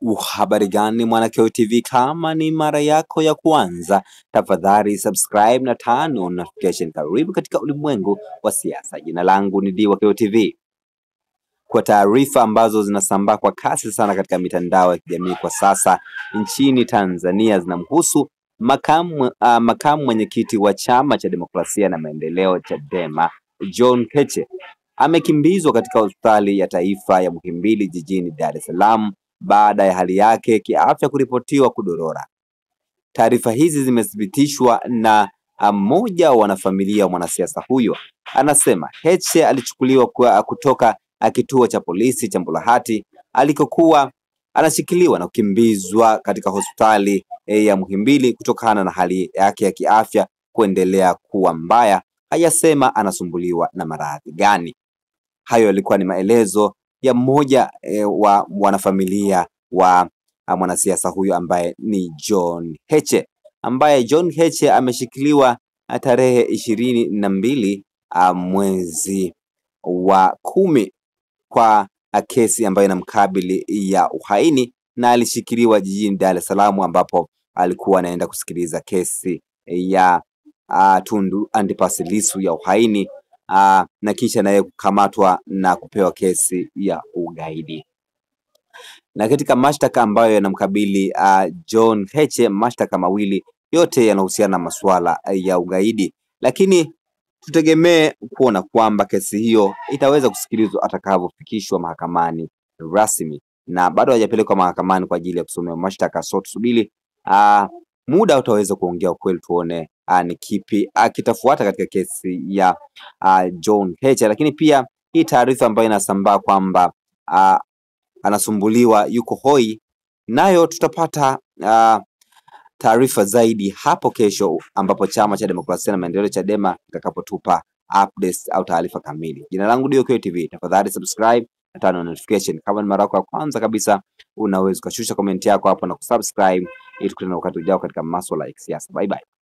Habari gani Mwanakeo TV, kama ni mara yako ya kwanza, tafadhali subscribe na turn on notification. Karibu katika ulimwengu wa siasa. Jina langu ni Diwakeo TV. Kwa taarifa ambazo zinasambaa kwa kasi sana katika mitandao ya kijamii kwa sasa nchini Tanzania, zinamhusu makamu mwenyekiti wa Chama cha Demokrasia na Maendeleo Chadema, John Heche. Amekimbizwa katika hospitali ya taifa ya Muhimbili jijini Dar es Salaam baada ya hali yake kiafya kuripotiwa kudorora. Taarifa hizi zimethibitishwa na mmoja wa wanafamilia wa mwanasiasa huyo. Anasema Heche alichukuliwa kutoka kituo cha polisi cha Mbulahati alikokuwa anashikiliwa na kukimbizwa katika hospitali ya Muhimbili kutokana na hali yake ya kiafya kuendelea kuwa mbaya. Hayasema anasumbuliwa na maradhi gani. Hayo yalikuwa ni maelezo ya mmoja wa wanafamilia wa mwanasiasa huyo ambaye ni John Heche, ambaye John Heche ameshikiliwa tarehe 22 mwezi wa 10 kwa kesi ambayo inamkabili ya uhaini, na alishikiliwa jijini Dar es Salaam ambapo alikuwa anaenda kusikiliza kesi ya Tundu Antipas Lissu ya uhaini, na kisha naye kukamatwa na kupewa kesi ya ugaidi. Na katika mashtaka ambayo yanamkabili John Heche, mashtaka mawili, yote yanahusiana na masuala ya ugaidi, lakini tutegemee kuona kwamba kesi hiyo itaweza kusikilizwa atakapofikishwa mahakamani rasmi, na bado hajapelekwa mahakamani kwa ajili ya kusomewa mashtaka. So tusubiri muda utaweza kuongea ukweli, tuone ni kipi kitafuata katika kesi ya John Heche. Lakini pia hii taarifa ambayo inasambaa kwamba anasumbuliwa, yuko hoi, nayo tutapata taarifa zaidi hapo kesho, ambapo Chama cha Demokrasia na Maendeleo Chadema kitakapotupa updates au taarifa kamili. Jina langu Diwakeo TV, tafadhali subscribe na turn on notification. Kama ni mara yako ya kwanza kabisa, unaweza kushusha comment yako hapo na kusubscribe ili tukutane wakati ujao katika masuala ya siasa. Bye bye.